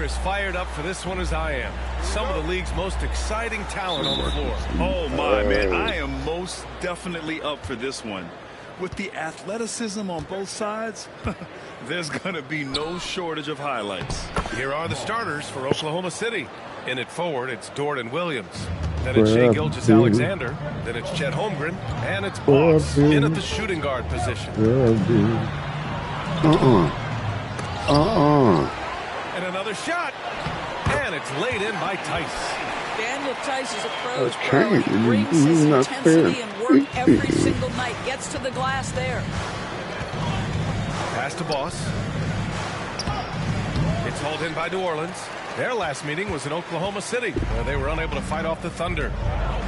as fired up for this one as I am. Some of the league's most exciting talent on the floor. Oh, my, man. I am most definitely up for this one. With the athleticism on both sides, there's going to be no shortage of highlights. Here are the starters for Oklahoma City. In at forward, it's Dorian Williams. Then it's Shai Gilgeous-Alexander. Then it's Chet Holmgren. And it's Boss in at the shooting guard position. And another shot. And it's laid in by Tice. Daniel Tice is a pro. He brings his intensity and work every single night. Gets to the glass there. Pass to Boss. It's hauled in by New Orleans. Their last meeting was in Oklahoma City, where they were unable to fight off the Thunder.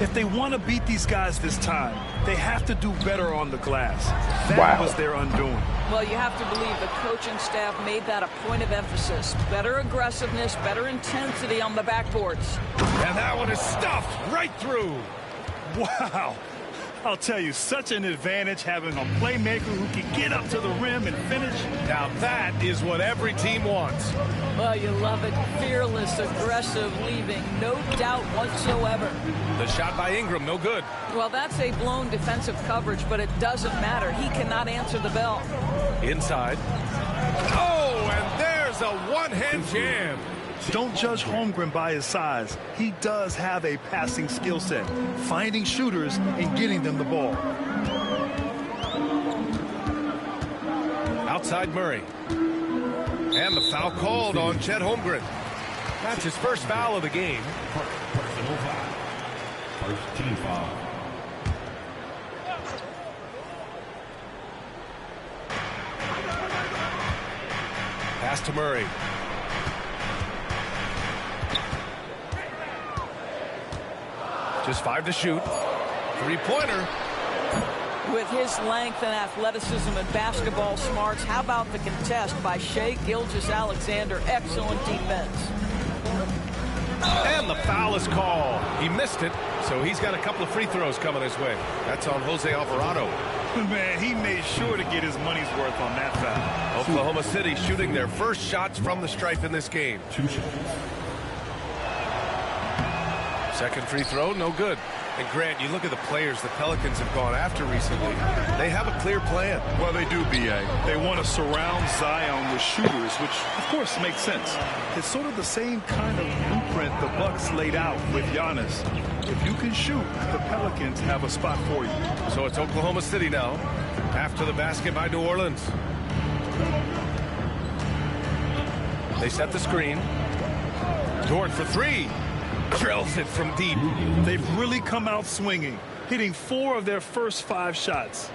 If they want to beat these guys this time, they have to do better on the glass. That was their undoing. Well, you have to believe the coaching staff made that a point of emphasis. Better aggressiveness, better intensity on the backboards. And that one is stuffed right through. Wow. I'll tell you, such an advantage having a playmaker who can get up to the rim and finish. Now that is what every team wants. Well, you love it. Fearless, aggressive, leaving. No doubt whatsoever. The shot by Ingram, no good. Well, that's a blown defensive coverage, but it doesn't matter. He cannot answer the bell. Inside. Oh, and there's a one-hand jam. Don't judge Holmgren by his size. He does have a passing skill set, finding shooters and getting them the ball. Outside Murray. And the foul called on Chet Holmgren. That's his first foul of the game. Personal foul. First team foul. Pass to Murray. Just 5 to shoot. Three-pointer. With his length and athleticism and basketball smarts, how about the contest by Shai Gilgeous-Alexander? Excellent defense. And the foul is called. He missed it, so he's got a couple of free throws coming his way. That's on Jose Alvarado. Man, he made sure to get his money's worth on that foul. Oklahoma City shooting their first shots from the stripe in this game. 2 shots. Second free throw, no good. And Grant, you look at the players the Pelicans have gone after recently. They have a clear plan. Well, they do, B.A. They want to surround Zion with shooters, which, of course, makes sense. It's sort of the same kind of blueprint the Bucks laid out with Giannis. If you can shoot, the Pelicans have a spot for you. So it's Oklahoma City now, after the basket by New Orleans. They set the screen. Dort for 3. Drills it from deep. They've really come out swinging, hitting 4 of their first 5 shots.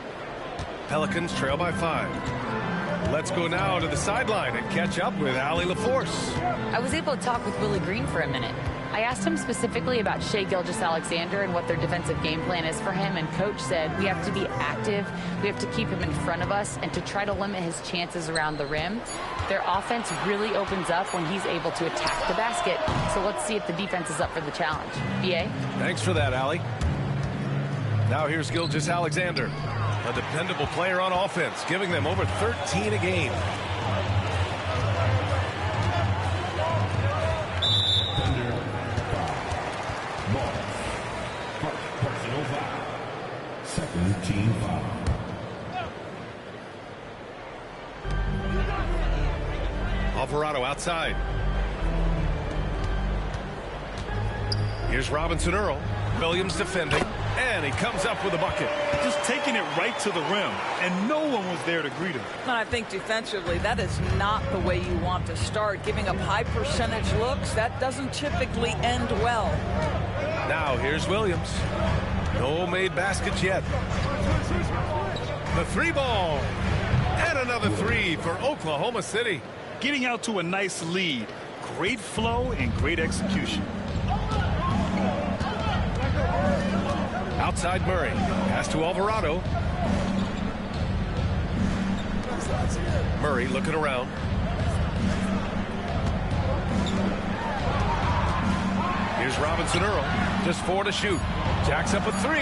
Pelicans trail by 5. Let's go now to the sideline and catch up with Allie LaForce. I was able to talk with Willie Green for a minute. I asked him specifically about Shai Gilgeous-Alexander and what their defensive game plan is for him, and Coach said we have to be active, we have to keep him in front of us, and to try to limit his chances around the rim. Their offense really opens up when he's able to attack the basket, so let's see if the defense is up for the challenge. B.A.? Thanks for that, Allie. Now here's Gilgeous-Alexander, a dependable player on offense, giving them over 13 a game. Second team foul. Alvarado outside. Here's Robinson Earl. Williams defending. And he comes up with a bucket. Just taking it right to the rim, and no one was there to greet him. And I think defensively, that is not the way you want to start. Giving up high percentage looks, that doesn't typically end well. Now here's Williams. No made baskets yet. The 3-ball. And another 3 for Oklahoma City. Getting out to a nice lead. Great flow and great execution. Outside Murray. Pass to Alvarado. Murray looking around. Here's Robinson Earl. Just 4 to shoot. Jacks up a 3.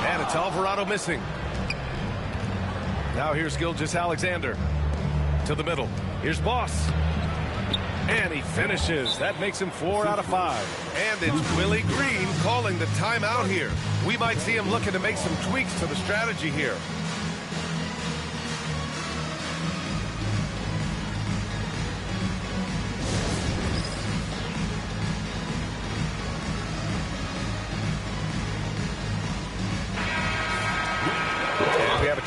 And it's Alvarado missing. Now here's Gilgeous-Alexander. To the middle. Here's Boss. And he finishes. That makes him 4 out of 5. And it's Willie Green calling the timeout here. We might see him looking to make some tweaks to the strategy here.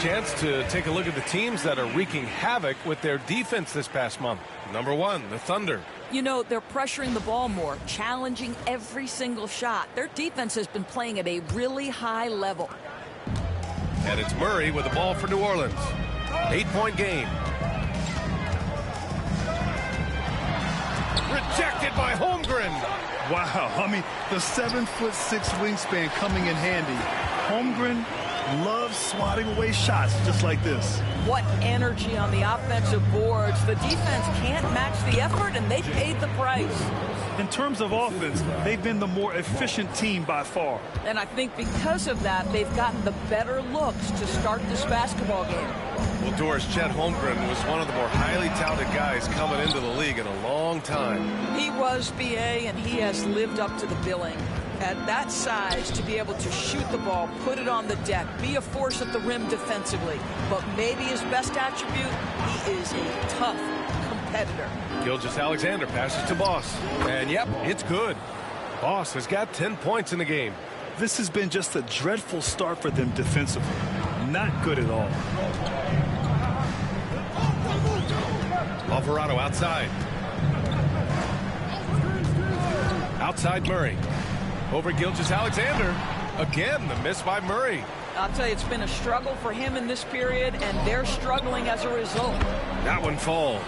Chance to take a look at the teams that are wreaking havoc with their defense this past month. Number 1, the Thunder. You know, they're pressuring the ball more, challenging every single shot. Their defense has been playing at a really high level. And it's Murray with the ball for New Orleans. 8-point game. Rejected by Holmgren. Wow, I mean, the 7'6" wingspan coming in handy. Holmgren loves swatting away shots just like this. What energy on the offensive boards. The defense can't match the effort, and they paid the price. In terms of offense, they've been the more efficient team by far. And I think because of that, they've gotten the better looks to start this basketball game. Well, Doris, Chet Holmgren was one of the more highly touted guys coming into the league in a long time. He was, BA, and he has lived up to the billing. At that size, to be able to shoot the ball, put it on the deck, be a force at the rim defensively. But maybe his best attribute, he is a tough competitor. Gilgeous-Alexander passes to Boss. And, yep, it's good. Boss has got 10 points in the game. This has been just a dreadful start for them defensively. Not good at all. Alvarado outside. Outside Murray. Over Gilgeous-Alexander. Again, the miss by Murray. I'll tell you, it's been a struggle for him in this period, and they're struggling as a result. That one falls.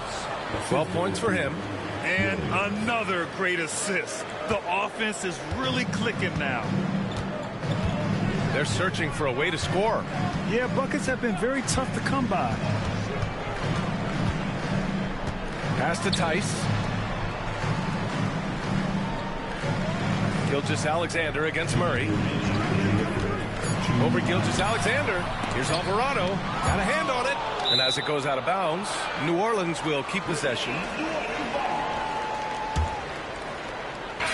12 points for him. And another great assist. The offense is really clicking now. They're searching for a way to score. Yeah, buckets have been very tough to come by. Pass to Tice. Gilgeous-Alexander against Murray. Over Gilgeous-Alexander. Here's Alvarado. Got a hand on it. And as it goes out of bounds, New Orleans will keep possession.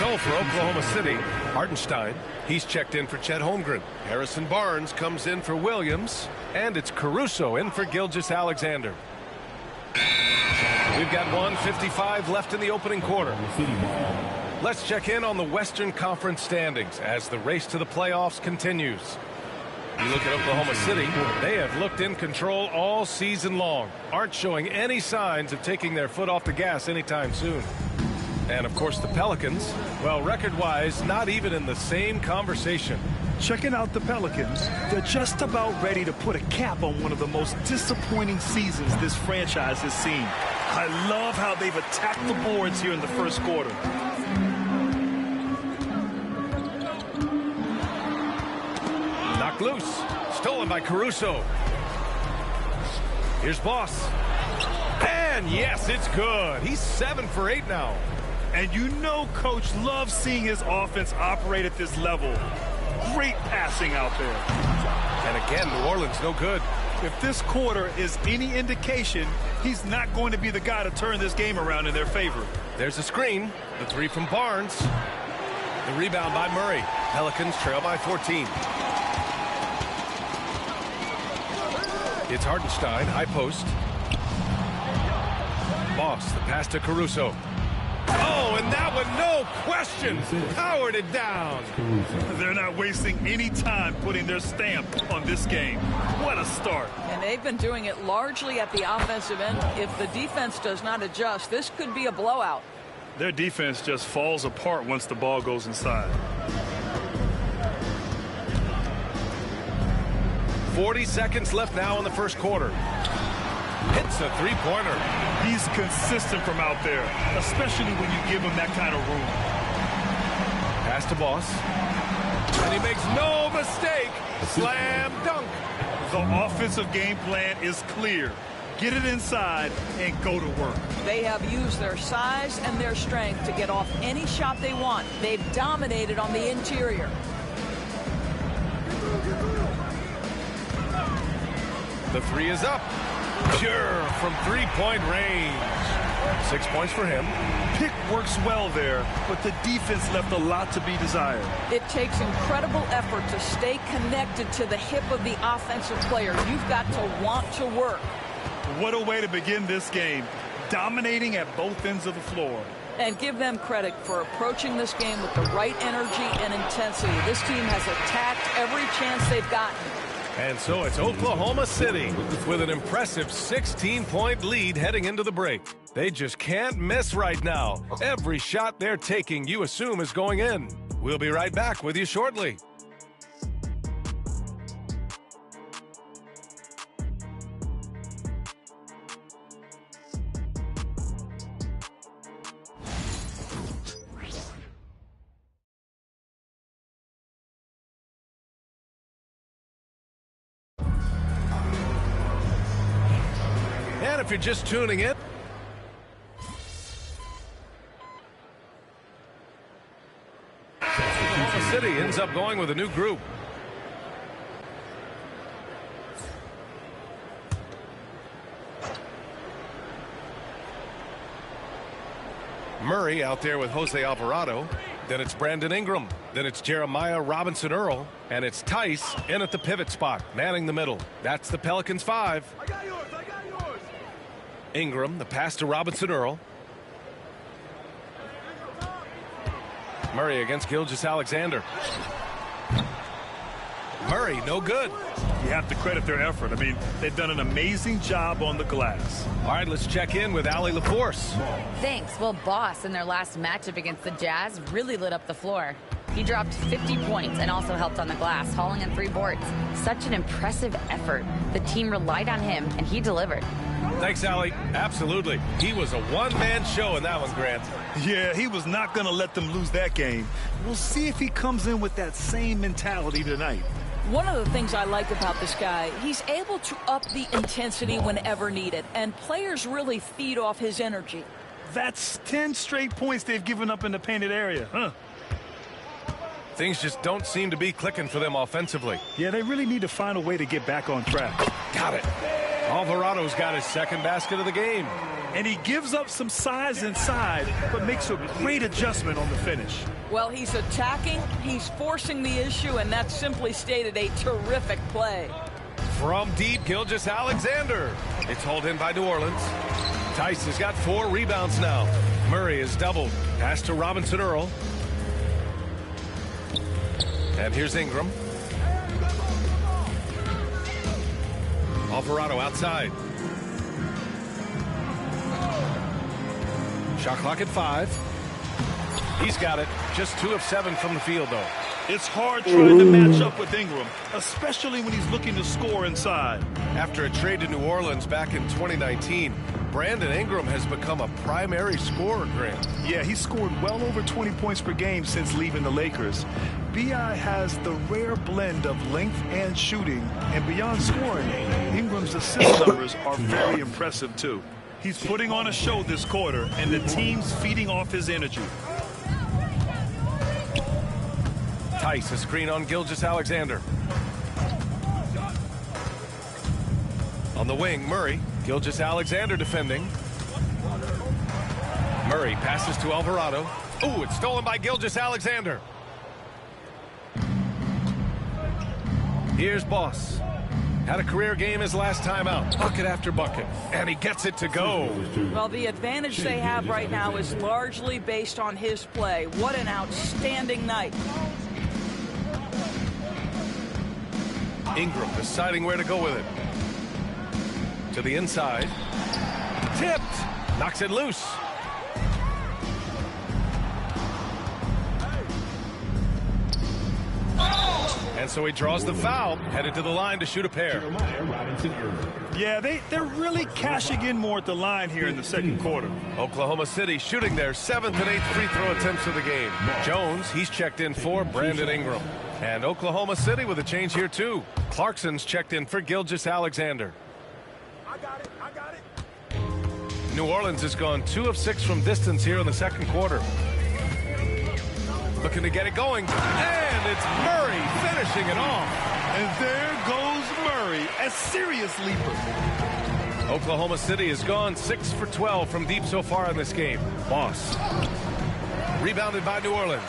So for Oklahoma City, Hartenstein. He's checked in for Chet Holmgren. Harrison Barnes comes in for Williams. And it's Caruso in for Gilgeous-Alexander. We've got 1:55 left in the opening quarter. Let's check in on the Western Conference standings as the race to the playoffs continues. You look at Oklahoma City, they have looked in control all season long, aren't showing any signs of taking their foot off the gas anytime soon. And of course the Pelicans, well, record-wise, not even in the same conversation. Checking out the Pelicans, they're just about ready to put a cap on one of the most disappointing seasons this franchise has seen. I love how they've attacked the boards here in the first quarter. Knocked loose. Stolen by Caruso. Here's Boss. And yes, it's good. He's 7 for 8 now. And you know Coach loves seeing his offense operate at this level. Great passing out there. And again, New Orleans no good. If this quarter is any indication, he's not going to be the guy to turn this game around in their favor. There's a screen. The three from Barnes. The rebound by Murray. Pelicans trail by 14. It's Hartenstein, high post. Boss, the pass to Caruso. Oh, and that one, no question, powered it down. They're not wasting any time putting their stamp on this game. What a start. And they've been doing it largely at the offensive end. If the defense does not adjust, this could be a blowout. Their defense just falls apart once the ball goes inside. 40 seconds left now in the first quarter. Hits a three-pointer. He's consistent from out there, especially when you give him that kind of room. Pass to Boss. And he makes no mistake. Slam dunk. The offensive game plan is clear. Get it inside and go to work. They have used their size and their strength to get off any shot they want. They've dominated on the interior. The three is up. Pure from three-point range. 6 points for him. Pick works well there, but the defense left a lot to be desired. It takes incredible effort to stay connected to the hip of the offensive player. You've got to want to work. What a way to begin this game, dominating at both ends of the floor. And give them credit for approaching this game with the right energy and intensity. This team has attacked every chance they've gotten. And so it's Oklahoma City with an impressive 16-point lead heading into the break. They just can't miss right now. Every shot they're taking, you assume, is going in. We'll be right back with you shortly. And if you're just tuning in, Oklahoma City ends up going with a new group. Murray out there with Jose Alvarado. Then it's Brandon Ingram. Then it's Jeremiah Robinson Earl. And it's Tice in at the pivot spot, manning the middle. That's the Pelicans 5. I got yours. Ingram, the pass to Robinson Earl. Murray against Gilgeous-Alexander. Murray, no good. You have to credit their effort. I mean, they've done an amazing job on the glass. All right, let's check in with Allie LaForce. Thanks. Well, Boss, in their last matchup against the Jazz, really lit up the floor. He dropped 50 points and also helped on the glass, hauling in 3 boards. Such an impressive effort. The team relied on him, and he delivered. Thanks, Allie. Absolutely. He was a one-man show in that one, Grant. Yeah, he was not going to let them lose that game. We'll see if he comes in with that same mentality tonight. One of the things I like about this guy, he's able to up the intensity whenever needed, and players really feed off his energy. That's 10 straight points they've given up in the painted area, huh? Things just don't seem to be clicking for them offensively. Yeah, they really need to find a way to get back on track. Got it. Alvarado's got his second basket of the game. And he gives up some size inside, but makes a great adjustment on the finish. Well, he's attacking, he's forcing the issue, and that's simply stated a terrific play. From deep, Gilgeous-Alexander. It's hauled in by New Orleans. Tice has got 4 rebounds now. Murray is doubled. Pass to Robinson Earl. And here's Ingram. Alvarado outside. Shot clock at 5. He's got it. Just 2 of 7 from the field, though. It's hard trying to match up with Ingram, especially when he's looking to score inside. After a trade to New Orleans back in 2019, Brandon Ingram has become a primary scorer, Grant. Yeah, he's scored well over 20 points per game since leaving the Lakers. B.I. has the rare blend of length and shooting, and beyond scoring, Ingram's assist numbers are very impressive, too. He's putting on a show this quarter, and the team's feeding off his energy. Tice, a screen on Gilgeous-Alexander. On the wing, Murray. Gilgeous-Alexander defending. Murray passes to Alvarado. Ooh, it's stolen by Gilgeous-Alexander. Here's Boss. Had a career game his last time out. Bucket after bucket. And he gets it to go. Well, the advantage they have right now is largely based on his play. What an outstanding night. Ingram deciding where to go with it. To the inside. Tipped. Knocks it loose. And so he draws the foul, headed to the line to shoot a pair. Yeah, they're really cashing in more at the line here in the second quarter. Oklahoma City shooting their 7th and 8th free throw attempts of the game. Jones, he's checked in for Brandon Ingram. And Oklahoma City with a change here too. Clarkson's checked in for Gilgeous-Alexander. I got it. New Orleans has gone 2 of 6 from distance here in the second quarter. Looking to get it going. And it's Murray finishing it off. And there goes Murray, a serious leaper. Oklahoma City has gone 6 for 12 from deep so far in this game. Boss. Rebounded by New Orleans.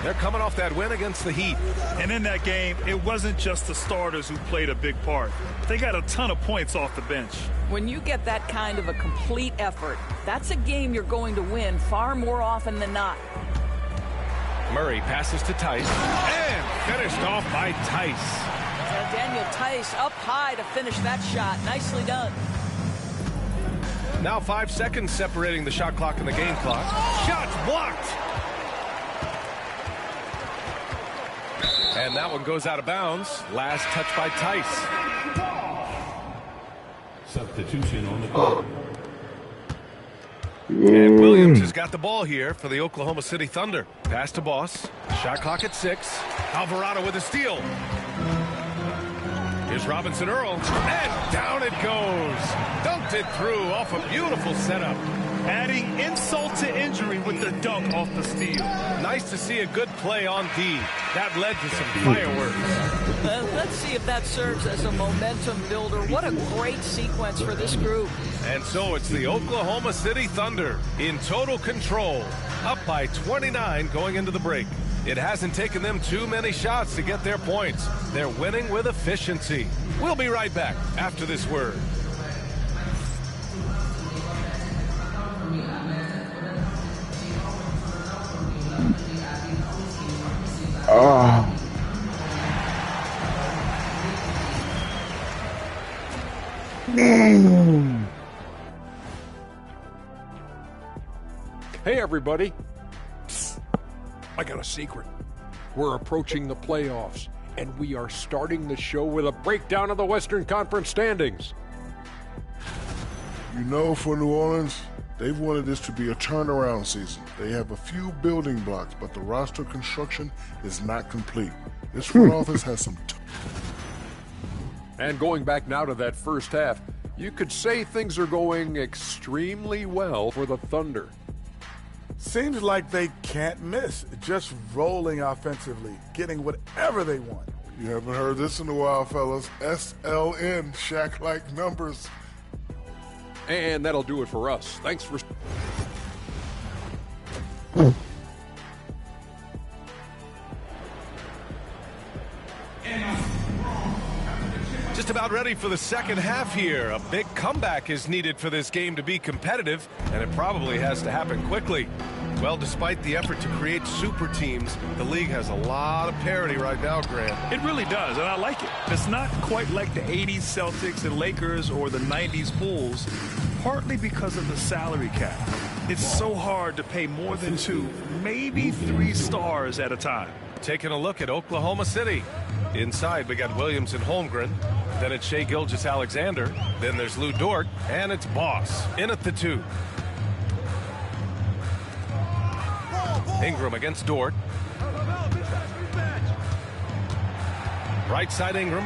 They're coming off that win against the Heat. And in that game, it wasn't just the starters who played a big part. They got a ton of points off the bench. When you get that kind of a complete effort, that's a game you're going to win far more often than not. Murray passes to Tice. And finished off by Tice. Daniel Tice up high to finish that shot. Nicely done. Now 5 seconds separating the shot clock and the game clock. Shots blocked. And that one goes out of bounds. Last touch by Tice. Substitution on the court. And Williams has got the ball here for the Oklahoma City Thunder. Pass to Boss. Shot clock at 6. Alvarado with a steal. Here's Robinson Earl. And down it goes. Dunked it through off a beautiful setup. Adding insult to injury with the dunk off the steal. Nice to see a good play on D. That led to some fireworks. Let's see if that serves as a momentum builder. What a great sequence for this group. And so it's the Oklahoma City Thunder in total control, up by 29 going into the break. It hasn't taken them too many shots to get their points. They're winning with efficiency. We'll be right back after this word. Hey, everybody. Psst. I got a secret. We're approaching the playoffs, and we are starting the show with a breakdown of the Western Conference standings. You know, for New Orleans, they've wanted this to be a turnaround season. They have a few building blocks, but the roster construction is not complete. This front office has some... And going back now to that first half, you could say things are going extremely well for the Thunder. Seems like they can't miss. Just rolling offensively, getting whatever they want. You haven't heard this in a while, fellas. SLN, Shaq-like numbers. And that'll do it for us. Thanks for... Just about ready for the second half here. A big comeback is needed for this game to be competitive, and it probably has to happen quickly. Well, despite the effort to create super teams, the league has a lot of parity right now, Grant. It really does, and I like it. It's not quite like the 80s Celtics and Lakers or the 90s Bulls, partly because of the salary cap. It's so hard to pay more than 2, maybe 3 stars at a time. Taking a look at Oklahoma City. Inside, we got Williams and Holmgren. Then it's Shai Gilgeous-Alexander. Then there's Lou Dort. And it's Boss in at the 2. Ingram against Dort. Right side Ingram.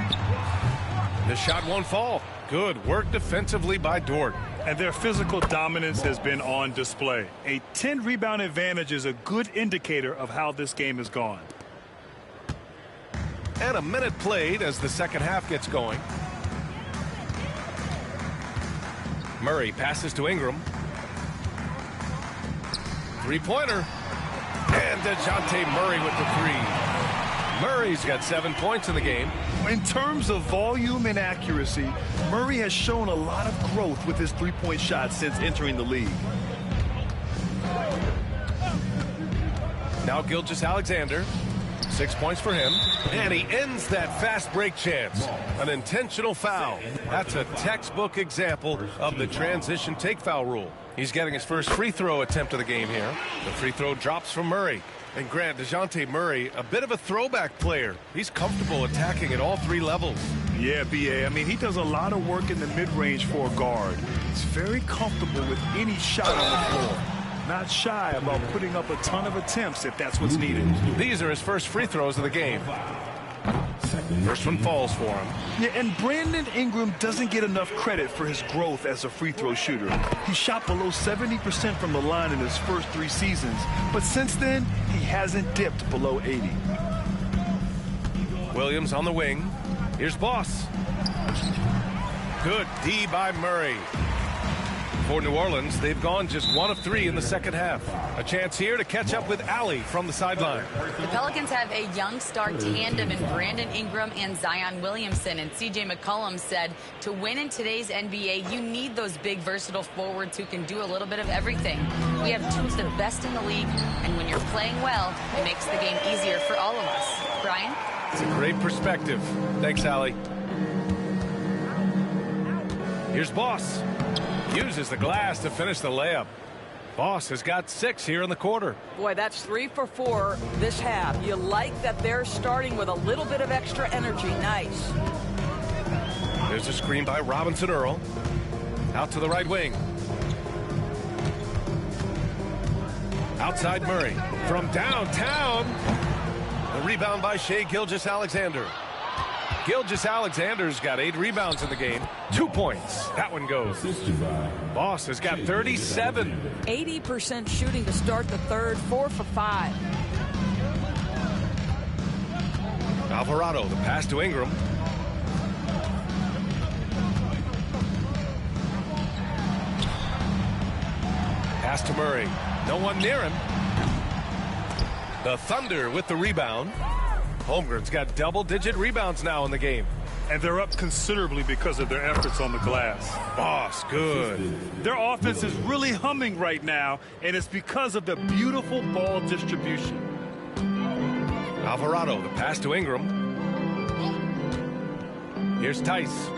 The shot won't fall. Good work defensively by Dort. And their physical dominance has been on display. A 10-rebound advantage is a good indicator of how this game has gone. And a minute played as the second half gets going. Murray passes to Ingram. Three-pointer. And DeJounte Murray with the 3. Murray's got 7 points in the game. In terms of volume and accuracy, Murray has shown a lot of growth with his three-point shot since entering the league. Now Gilgeous-Alexander. 6 points for him. And he ends that fast break chance. An intentional foul. That's a textbook example of the transition take foul rule. He's getting his first free throw attempt of the game here. The free throw drops from Murray. And Grant, DeJounte Murray, a bit of a throwback player. He's comfortable attacking at all 3 levels. Yeah, B.A. I mean, he does a lot of work in the mid-range for a guard. He's very comfortable with any shot on the floor. Not shy about putting up a ton of attempts if that's what's needed. These are his first free throws of the game. First one falls for him. Yeah, and Brandon Ingram doesn't get enough credit for his growth as a free throw shooter. He shot below 70% from the line in his first 3 seasons, but since then, he hasn't dipped below 80. Williams on the wing. Here's Boss. Good D by Murray. For New Orleans, they've gone just 1 of 3 in the second half. A chance here to catch up with Allie from the sideline. The Pelicans have a young star tandem in Brandon Ingram and Zion Williamson. And C.J. McCollum said to win in today's NBA, you need those big, versatile forwards who can do a little bit of everything. We have two of the best in the league, and when you're playing well, it makes the game easier for all of us. Brian? It's a great perspective. Thanks, Allie. Here's Boss. Uses the glass to finish the layup. Boss has got 6 here in the quarter. Boy, that's 3 for 4 this half. You like that they're starting with a little bit of extra energy. Nice. There's a screen by Robinson Earl. Out to the right wing. Outside Murray. From downtown. The rebound by Shai Gilgeous-Alexander. Gilgeous-Alexander's got 8 rebounds in the game. 2 points. That one goes. Boss has got 37. 80% shooting to start the third. 4 for 5. Alvarado, the pass to Ingram. Pass to Murray. No one near him. The Thunder with the rebound. Holmgren's got double-digit rebounds now in the game. And they're up considerably because of their efforts on the glass. Boss, good. Their offense is really humming right now, and it's because of the beautiful ball distribution. Alvarado, the pass to Ingram. Here's Tice.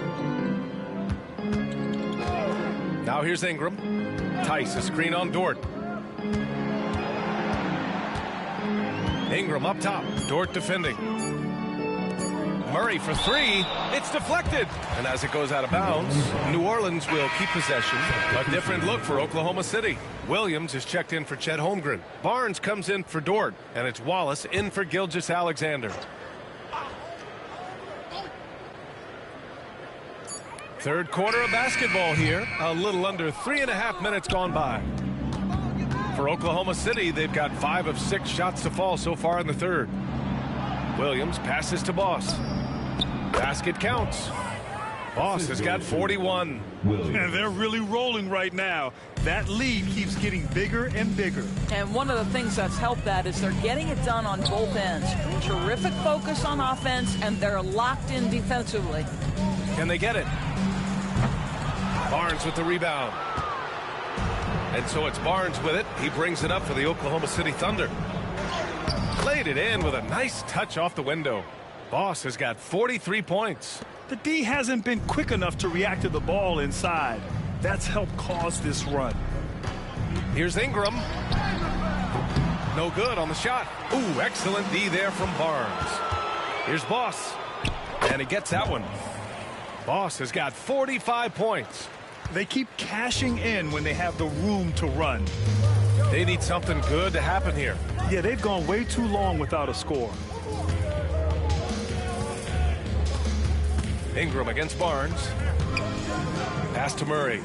Now here's Ingram. Tice, a screen on Dort. Ingram up top. Dort defending. Murray for 3. It's deflected. And as it goes out of bounds, New Orleans will keep possession. A different look for Oklahoma City. Williams is checked in for Chet Holmgren. Barnes comes in for Dort. And it's Wallace in for Gilgeous-Alexander. Third quarter of basketball here. A little under 3.5 minutes gone by. For Oklahoma City, they've got 5 of 6 shots to fall so far in the third. Williams passes to Boss. Basket counts. Boss has got 41. And they're really rolling right now. That lead keeps getting bigger and bigger. And one of the things that's helped that is they're getting it done on both ends. Terrific focus on offense, and they're locked in defensively. Can they get it? Barnes with the rebound. And so it's Barnes with it. He brings it up for the Oklahoma City Thunder. Played it in with a nice touch off the window. Boss has got 43 points. The D hasn't been quick enough to react to the ball inside. That's helped cause this run. Here's Ingram. No good on the shot. Ooh, excellent D there from Barnes. Here's Boss. And he gets that one. Boss has got 45 points. They keep cashing in when they have the room to run. They need something good to happen here. Yeah, they've gone way too long without a score. Ingram against Barnes. Pass to Murray.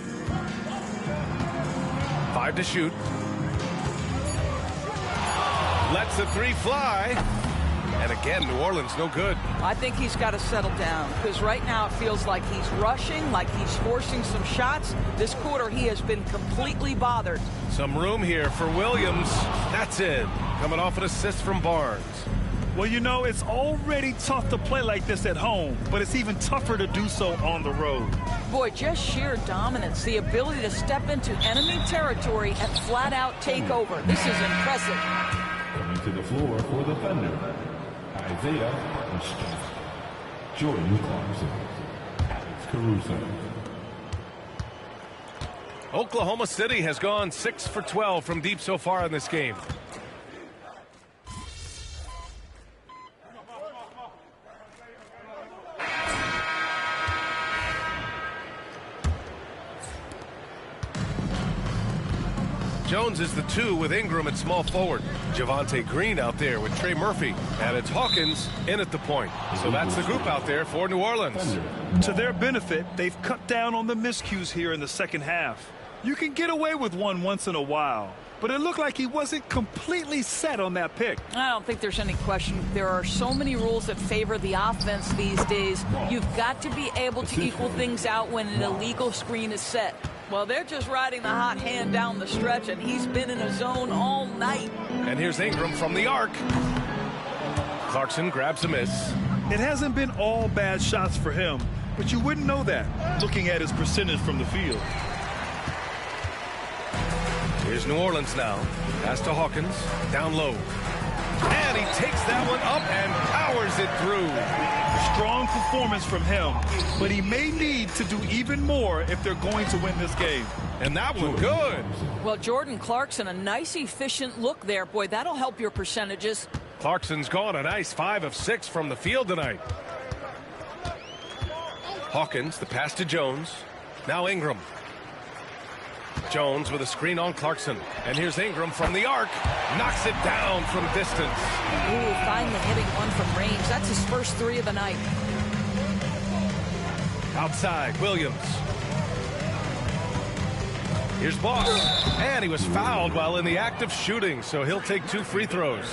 5 to shoot. Lets the 3 fly. And again, New Orleans no good. I think he's got to settle down because right now it feels like he's rushing, like he's forcing some shots. This quarter he has been completely bothered. Some room here for Williams. That's it. Coming off an assist from Barnes. Well, you know, it's already tough to play like this at home, but it's even tougher to do so on the road. Boy, just sheer dominance, the ability to step into enemy territory and flat out take over. This is impressive. Coming to the floor for the Thunder, Isaiah Hartenstein, Jordan Clarkson, Alex Caruso. Oklahoma City has gone 6 for 12 from deep so far in this game. Jones is the 2 with Ingram at small forward. Javonte Green out there with Trey Murphy. And it's Hawkins in at the point. So that's the group out there for New Orleans. To their benefit, they've cut down on the miscues here in the second half. You can get away with one once in a while, but it looked like he wasn't completely set on that pick. I don't think there's any question. There are so many rules that favor the offense these days. You've got to be able to equal things out when an illegal screen is set. Well, they're just riding the hot hand down the stretch, and he's been in a zone all night. And here's Ingram from the arc. Clarkson grabs a miss. It hasn't been all bad shots for him, but you wouldn't know that looking at his percentage from the field. Here's New Orleans now. Pass to Hawkins. Down low. And he takes that one up and powers it through. Strong performance from him, but he may need to do even more if they're going to win this game. And that one good. Well, Jordan Clarkson, a nice, efficient look there. Boy, that'll help your percentages. Clarkson's gone a nice 5 of 6 from the field tonight. Hawkins, the pass to Jones. Now Ingram. Jones with a screen on Clarkson. And here's Ingram from the arc. Knocks it down from distance. Ooh, finally hitting one from range. That's his first 3 of the night. Outside, Williams. Here's Boss. And he was fouled while in the act of shooting, so he'll take 2 free throws.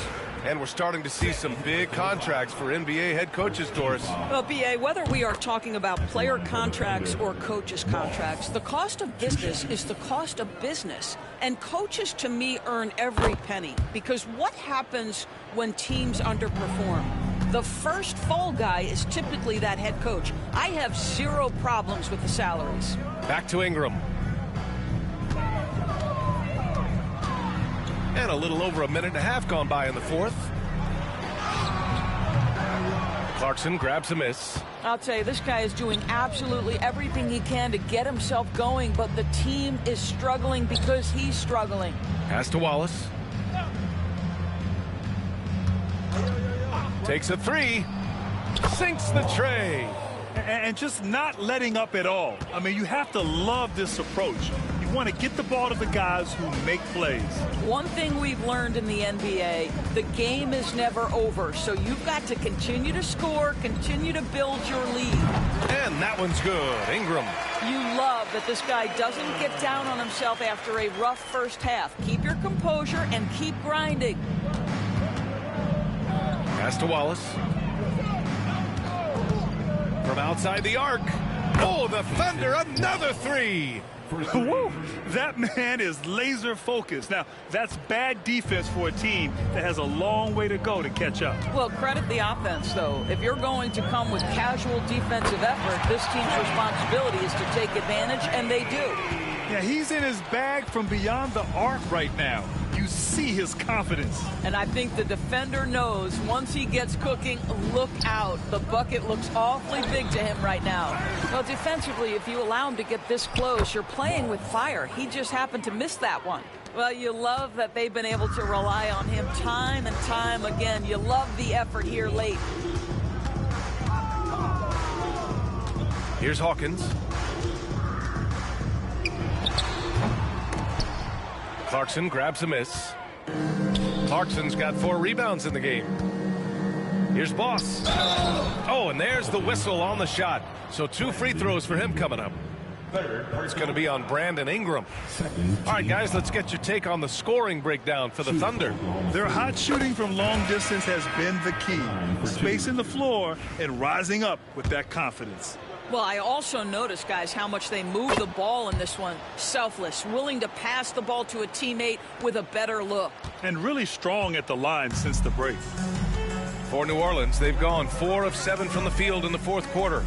And we're starting to see some big contracts for NBA head coaches, Doris. Well, B.A., whether we are talking about player contracts or coaches' contracts, the cost of business is the cost of business. And coaches, to me, earn every penny. Because what happens when teams underperform? The first fall guy is typically that head coach. I have 0 problems with the salaries. Back to Ingram. And a little over a minute and a half gone by in the fourth. Clarkson grabs a miss. I'll tell you, this guy is doing absolutely everything he can to get himself going, but the team is struggling because he's struggling. Pass to Wallace. Takes a 3. Sinks the tray. And just not letting up at all. I mean, you have to love this approach. You want to get the ball to the guys who make plays. One thing we've learned in the NBA, the game is never over. So you've got to continue to score, continue to build your lead. And that one's good. Ingram. You love that this guy doesn't get down on himself after a rough first half. Keep your composure and keep grinding. Pass to Wallace. From outside the arc. Oh, the Thunder, another 3. Woo! That man is laser focused. Now, that's bad defense for a team that has a long way to go to catch up. Well, credit the offense, though. If you're going to come with casual defensive effort, this team's responsibility is to take advantage, and they do. Yeah, he's in his bag from beyond the arc right now. You see his confidence. And I think the defender knows once he gets cooking, look out. The bucket looks awfully big to him right now. Well, defensively, if you allow him to get this close, you're playing with fire. He just happened to miss that one. Well, you love that they've been able to rely on him time and time again. You love the effort here late. Here's Hawkins. Clarkson grabs a miss. Clarkson's got 4 rebounds in the game. Here's Boss. Oh, and there's the whistle on the shot. So 2 free throws for him coming up. It's going to be on Brandon Ingram. All right, guys, let's get your take on the scoring breakdown for the Thunder. Their hot shooting from long distance has been the key. Spacing the floor and rising up with that confidence. Well, I also noticed, guys, how much they move the ball in this one. Selfless, willing to pass the ball to a teammate with a better look. And really strong at the line since the break. For New Orleans, they've gone 4 of 7 from the field in the fourth quarter.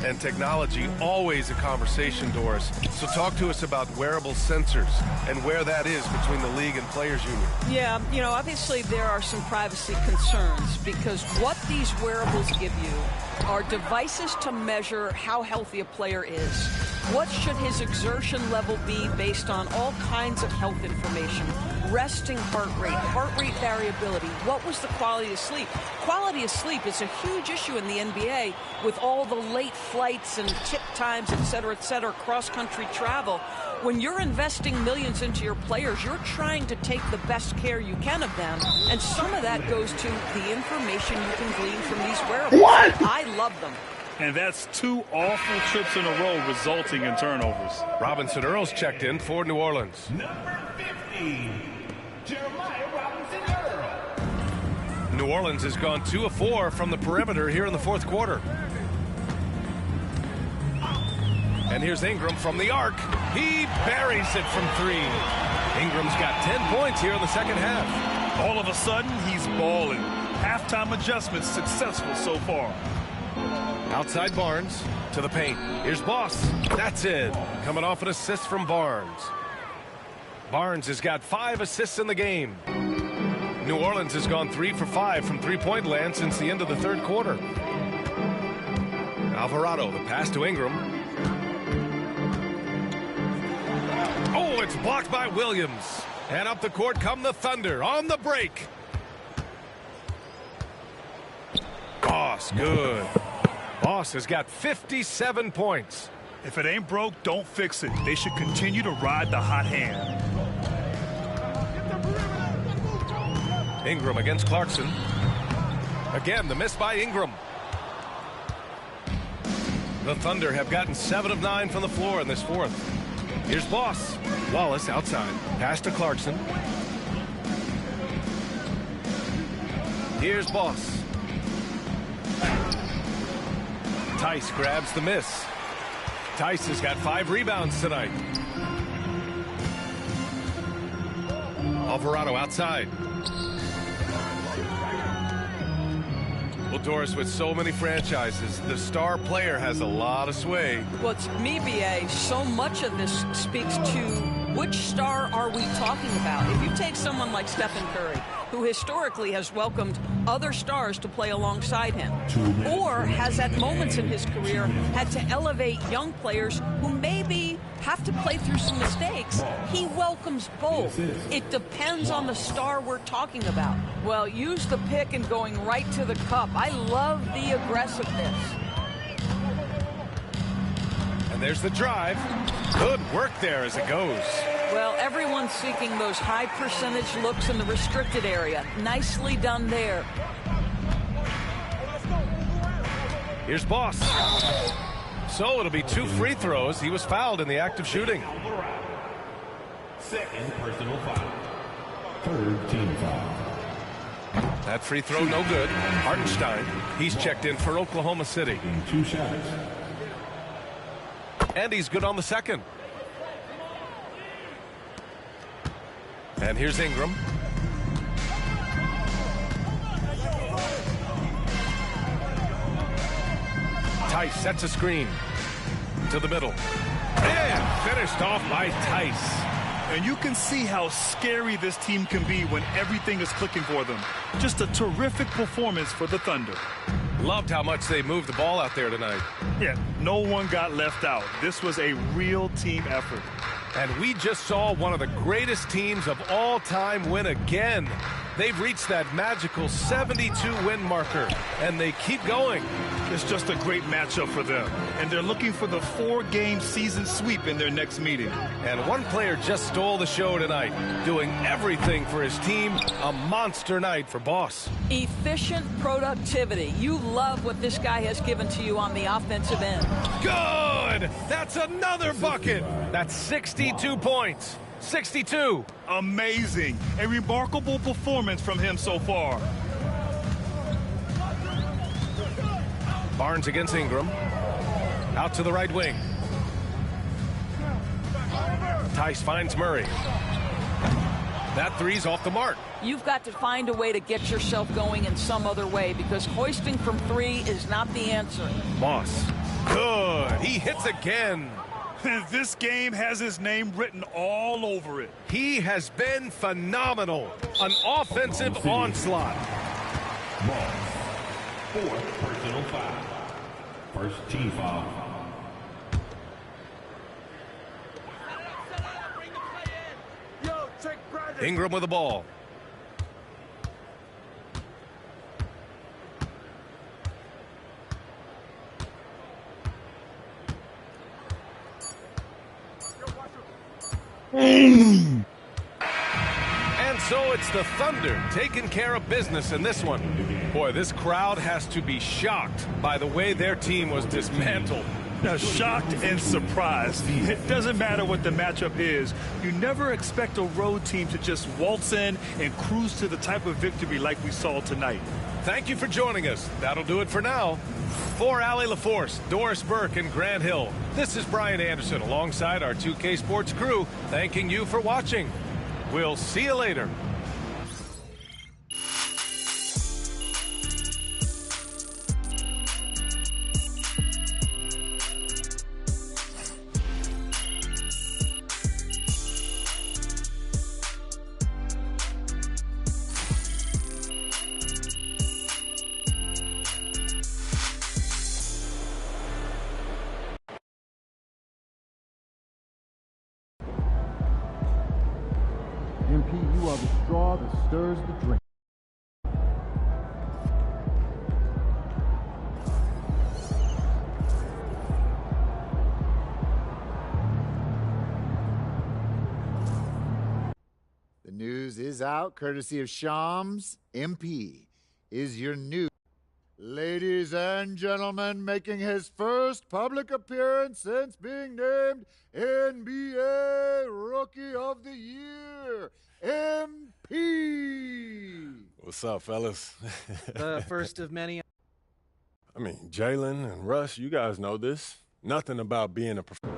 And technology, always a conversation, Doris. So talk to us about wearable sensors and where that is between the league and players union. Yeah, you know, obviously there are some privacy concerns because what these wearables give you are devices to measure how healthy a player is. What should his exertion level be based on all kinds of health information? Resting heart rate variability. What was the quality of sleep? Quality of sleep is a huge issue in the NBA with all the late flights and tip times, et cetera, cross-country travel. When you're investing millions into your players, you're trying to take the best care you can of them, and some of that goes to the information you can glean from these wearables. What? I love them. And that's 2 awful trips in a row resulting in turnovers. Robinson Earl's checked in for New Orleans. Number 50, Jeremiah Robinson Earl. New Orleans has gone 2 of 4 from the perimeter here in the fourth quarter. And here's Ingram from the arc. He buries it from 3. Ingram's got 10 points here in the second half. All of a sudden, he's balling. Halftime adjustments successful so far. Outside Barnes to the paint. Here's Boss. That's it. Coming off an assist from Barnes. Barnes has got 5 assists in the game. New Orleans has gone 3 for 5 from three-point land since the end of the third quarter. Alvarado, the pass to Ingram. Oh, it's blocked by Williams. And up the court come the Thunder on the break. Boss, good. Boss has got 57 points. If it ain't broke, don't fix it. They should continue to ride the hot hand. Ingram against Clarkson. Again, the miss by Ingram. The Thunder have gotten 7 of 9 from the floor in this fourth. Here's Boss. Wallace outside. Pass to Clarkson. Here's Boss. Tice grabs the miss. Tice has got 5 rebounds tonight. Alvarado outside. Well, Doris, with so many franchises, the star player has a lot of sway. Well, it's me, B.A. So much of this speaks to which star are we talking about? If you take someone like Stephen Curry, who historically has welcomed other stars to play alongside him, or has at moments in his career had to elevate young players who maybe have to play through some mistakes, he welcomes both. It depends on the star we're talking about. Well, use the pick and going right to the cup. I love the aggressiveness. And there's the drive. Good work there as it goes. Well, everyone's seeking those high percentage looks in the restricted area. Nicely done there. Here's Boss. So it'll be 2 free throws. He was fouled in the act of shooting. Second personal foul. Third team foul. That free throw no good. Hartenstein, he's checked in for Oklahoma City. 2 shots. And he's good on the second. And here's Ingram. Tice sets a screen to the middle. And finished off by Tice. And you can see how scary this team can be when everything is clicking for them. Just a terrific performance for the Thunder. Loved how much they moved the ball out there tonight. Yeah, no one got left out. This was a real team effort. And we just saw one of the greatest teams of all time win again. They've reached that magical 72-win marker, and they keep going. It's just a great matchup for them, and they're looking for the 4-game season sweep in their next meeting. And one player just stole the show tonight, doing everything for his team. A monster night for Boss. Efficient productivity. You love what this guy has given to you on the offensive end. Good! That's another bucket. That's 62 points. 62. Amazing. A remarkable performance from him so far. Barnes against Ingram. Out to the right wing. Tice finds Murray. That three's off the mark. You've got to find a way to get yourself going in some other way, because hoisting from 3 is not the answer. Boss. Good. He hits again. This game has his name written all over it. He has been phenomenal. An offensive onslaught. Boss. 4th personal foul. First team foul. Ingram with the ball. And So it's the Thunder taking care of business in this one. Boy, this crowd has to be shocked by the way their team was dismantled. Now, shocked and surprised. It doesn't matter what the matchup is. You never expect a road team to just waltz in and cruise to the type of victory like we saw tonight. Thank you for joining us. That'll do it for now. For Allie LaForce, Doris Burke, and Grant Hill, this is Brian Anderson alongside our 2K Sports crew, thanking you for watching. We'll see you later. MP, you are the straw that stirs the drink. The news is out, courtesy of Shams. MP is your new. Ladies and gentlemen, making his first public appearance since being named NBA Rookie of the Year, MP. What's up, fellas? The first of many. I mean, Jalen and Russ, you guys know this. Nothing about being a professional.